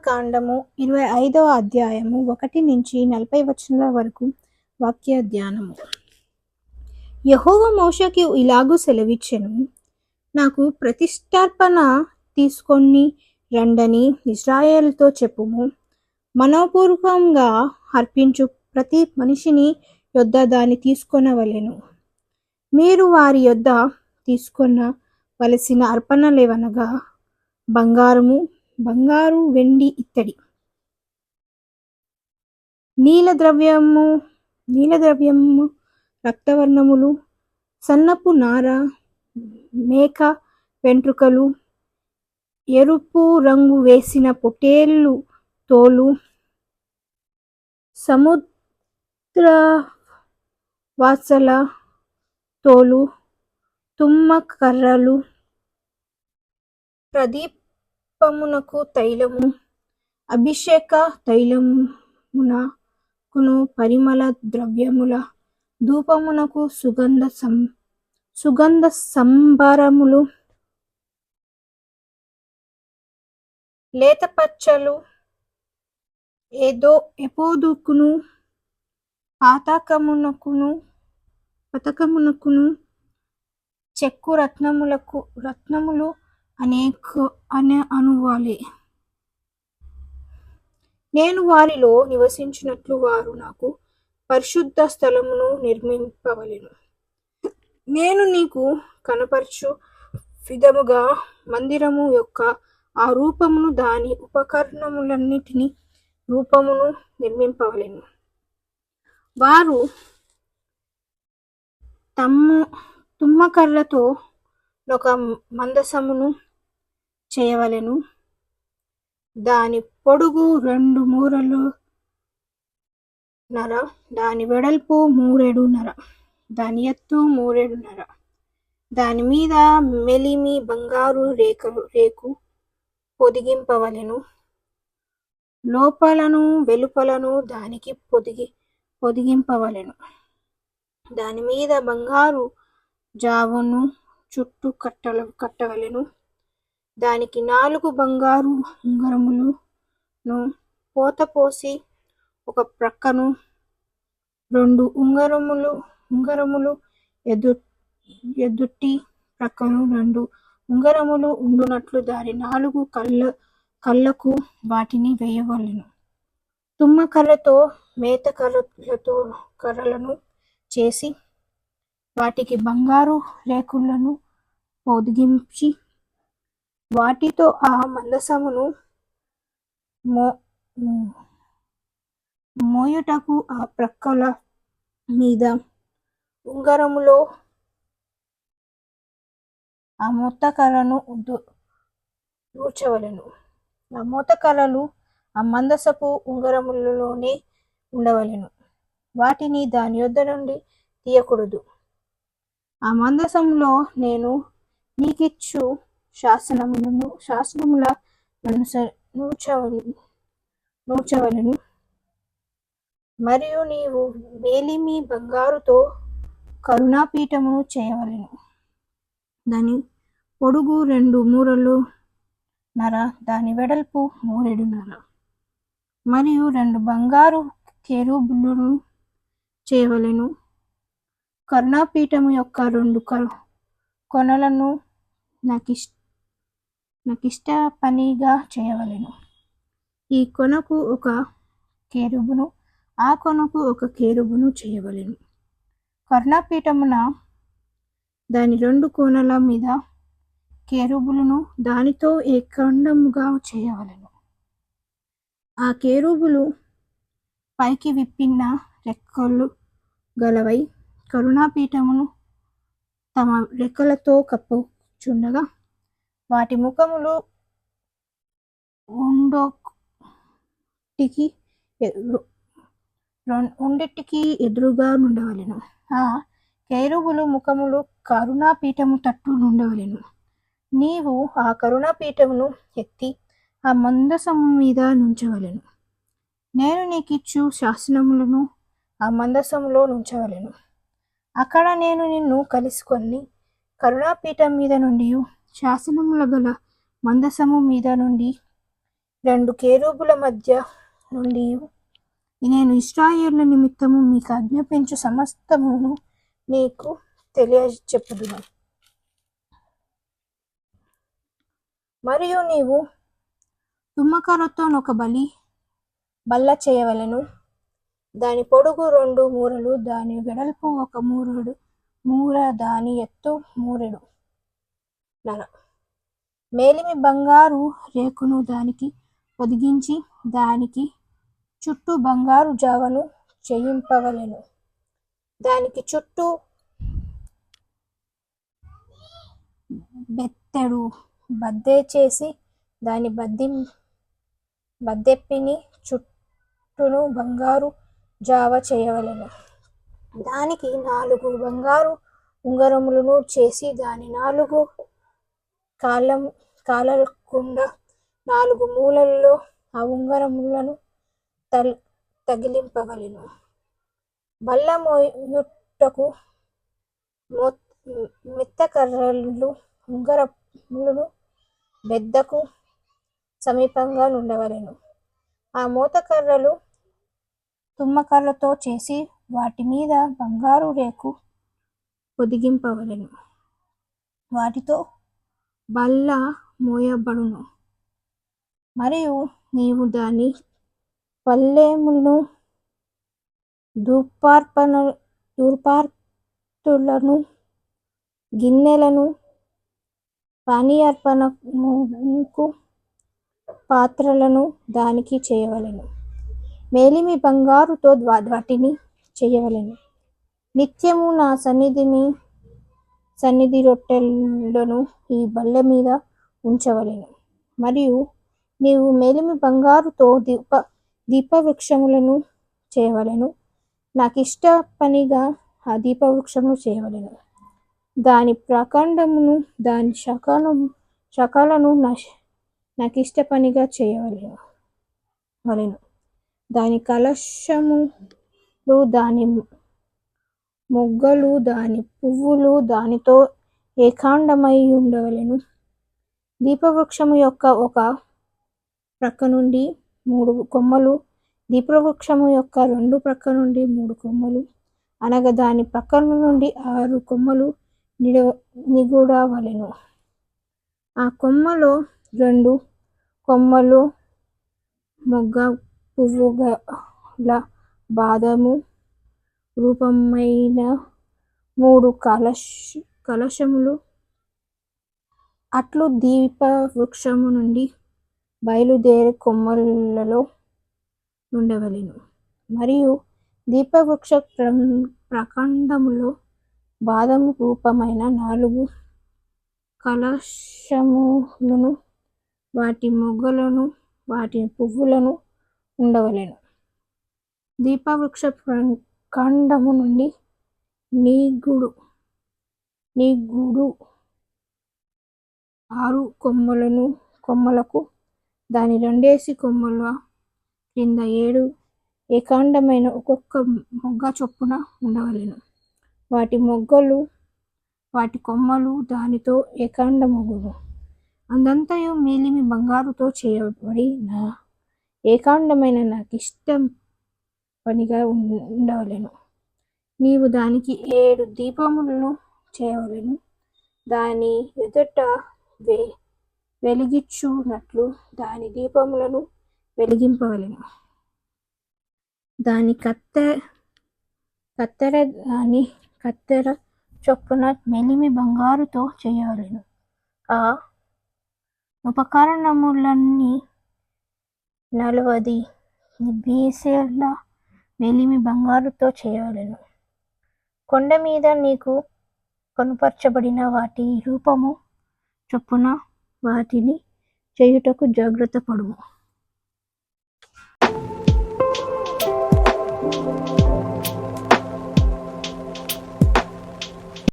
నిర్గమకాండము 25వ అధ్యాయము 1 నుంచి 40 వచనాల వరకు వాక్య ధ్యానము. యెహోవా మోషేకు ఇలాగు సెలవిచ్చెను, నాకు ప్రతిష్టార్పణ తీసుకొని రండని ఇశ్రాయేలుతో చెప్పుము. మనఃపూర్వకంగా అర్పించు ప్రతి మనిషిని యొద్ద దాన్ని తీసుకొనవలెను. మీరు వారి యొద్ద తీసుకొనవలసిన అర్పణలేవనగా బంగారు, వెండి, ఇత్తడి, నీలద్రవ్యము, రక్తవర్ణములు, సన్నపు నార, మేక వెంట్రుకలు, ఎరుపు రంగు వేసిన పొట్టేలు తోలు, సముద్రవాసల తోలు, తుమ్మకర్రలు, ప్రదీపమునకు తైలము, అభిషేక తైలమునకును పరిమళ ద్రవ్యముల ధూపమునకు సుగంధ సంభారములు, లేతపచ్చలు, ఎపోదుకును పతకమునకును చెక్కు రత్నములు అనువాలే. నేను వారిలో నివసించినట్లు వారు నాకు పరిశుద్ధ స్థలమును నిర్మింపవలెను. నేను నీకు కనపరచు విధముగా మందిరము యొక్క ఆ రూపమును, దాని ఉపకరణములన్నిటిని రూపమును నిర్మింపవలెను. వారు తుమ్మకర్రతో ఒక మందసమును చేయవలెను. దాని పొడుగు 2 మూరెడున్నర, దాని వెడల్పు 3 మూరెడున్నర, దాని ఎత్తు 3 మూరెడున్నర. దాని మీద మెలిమి బంగారు రేకు పొదిగింపవలెను. లోపలను వెలుపలను దానికి పొదిగింపవలెను. దాని మీద బంగారు జావును చుట్టూ కట్టవలెను. దానికి 4 బంగారు ఉంగరములను పోత పోసి ఒక ప్రక్కను, 2 ఉంగరములు ఎదుటి ప్రక్కను 2 ఉంగరములు ఉండునట్లు దాని 4 కళ్ళకు వాటిని వేయవలెను. తుమ్మకర్రతో మేత కర్రలను చేసి వాటికి బంగారు రేకులను పొదిగించి వాటితో ఆ మందసమును మోయుటకు ఆ ప్రక్కల మీద ఉంగరములో ఆ మోతకర్రను దూర్చవలెను. ఆ మోతకర్రలు ఆ మందసపు ఉంగరములలోనే ఉండవలెను. వాటిని దాని యొద్ద నుండి తీయకూడదు. ఆ మందసములో నేను నీకిచ్చు శాసనముల నూర్చవలెను. మరియు నీవు మేలిమి బంగారుతో కరుణాపీఠమును చేయవలెను. దాని పొడుగు 2 మూరెడున్నర, దాని వెడల్పు 3 మూరెడున్నర. మరియు 2 బంగారు కెరూబులను చేయవలెను. కరుణాపీఠము యొక్క 2 కొనలను నకిష్ట పనిగా చేయవలెను. ఈ కొనకు ఒక కెరూబును, ఆ కొనకు ఒక కెరూబును చేయవలెను. కరుణాపీఠమున దాని 2 కోనల మీద కెరూబులను దానితో ఏకాండముగా చేయవలెను. ఆ కెరూబులు పైకి విప్పిన రెక్కలు గలవై కరుణాపీఠమును తమ రెక్కలతో కప్పుచుండగా వాటి ముఖములు రెండిటికి ఎదురుగా నుండవలెను. ఆ కెరూబుల ముఖములు కరుణాపీఠము తట్టు నుండవలెను. నీవు ఆ కరుణాపీఠమును ఎత్తి ఆ మందసము మీద నుంచవలెను. నేను నీకిచ్చు శాసనములను ఆ మందసములో నుంచవలెను. అక్కడ నేను నిన్ను కలుసుకొని కరుణాపీఠం మీద నుండి శాసనముల గల మందసము మీద నుండి 2 కెరూబుల మధ్య నుండి నేను ఇశ్రాయేలు నిమిత్తము మీకు ఆజ్ఞాపించు సమస్తమును నీకు తెలియచెప్పుదును. మరియు నీవు తుమ్మకర్రతో ఒక బల్ల చేయవలెను. దాని పొడుగు 2 మూరలు, దాని వెడల్పు 1 మూర, దాని ఎత్తు 1 మూరెడు. మేలిమి బంగారు రేకును దానికి పొదిగించి దానికి చుట్టూ బంగారు జావను చేయింపవలెను. దానికి చుట్టూ బెత్తెడు బద్దె చేసి దాని బద్దెప్పిని చుట్టూను బంగారు జావ చేయవలెను. దానికి 4 బంగారు ఉంగరములను చేసి దాని 4 కాళ్ళకుండ 4 మూలలలో ఆ ఉంగరములను తగిలింపవలెను. బల్ల మోయుటకు మెత్తకర్రలు ఉంగరములను బెద్దకు సమీపంగా నుండవలెను. ఆ మోతకర్రలు తుమ్మకర్రతో చేసి వాటి మీద బంగారు రేకు పొదిగింపవలెను. వాటితో బల్ల మోయబడును. మరియు నీవు దాని పళ్ళెములను ధూపార్తులను గిన్నెలను పానీయార్పణమునకు పాత్రలను దానికి చేయవలెను. మేలిమి బంగారుతో వాటిని చేయవలెను. నిత్యము నా సన్నిధి రొట్టెలను ఈ బల్ల మీద ఉంచవలెను. మరియు నీవు మేలిమి బంగారుతో దీపవృక్షములను చేయవలెను. నాకిష్ట పనిగా ఆ దీపవృక్షములు చేయవలెను. దాని ప్రాకాండమును దాని శాఖలను నాకిష్ట పనిగా చేయవలెను. దాని కలశములు దాని మొగ్గలు దాని పువ్వులు దానితో ఏకాండమై ఉండవలెను. దీపవృక్షము యొక్క ఒక ప్రక్క నుండి 3 కొమ్మలు, దీపవృక్షము యొక్క 2 ప్రక్క నుండి 3 కొమ్మలు, అనగా దాని ప్రక్కల నుండి 6 కొమ్మలు నిగుడవలెను. ఆ కొమ్మలో 2 కొమ్మలు మొగ్గ పువ్వు గల బాదము రూపమైన 3 కలశములు అట్లు దీపవృక్షము నుండి బయలుదేరే కొమ్మలలో నుండవలెను. మరియు దీపవృక్ష ప్రాకాండములో బాదము రూపమైన 4 కలశములను వాటి మొగ్గలను వాటి పువ్వులను ఉండవలెను. దీపవృక్ష ప్రాకాండము నుండి నిగుడు 6 కొమ్మలకు దాని 2 కొమ్మల క్రింద 7 ఏకాండమైన ఒక్కొక్క మొగ్గ చొప్పున ఉండవలెను. వాటి మొగ్గలు వాటి కొమ్మలు దానితో ఏకాండమగును. అదంతయు మేలిమి బంగారుతో చేయబడి ఏకాండమైన నాకిష్ట పనిగా ఉండవలెను. నీవు దానికి 7 దీపములను చేయవలెను. దాని ఎదుట వెలిగించున్నట్లు దాని దీపములను వెలిగింపవలెను. దాని కత్తెర చొప్పున మేలిమి బంగారుతో చేయవలెను. ఆ ఉపకరణములన్నీ 40 బీసెల మేలిమి బంగారుతో చేయవలెను. కొండ మీద నీకు కనుపరచబడిన వాటి రూపము చొప్పున వాటిని చేయుటకు జాగ్రత్త పడుము.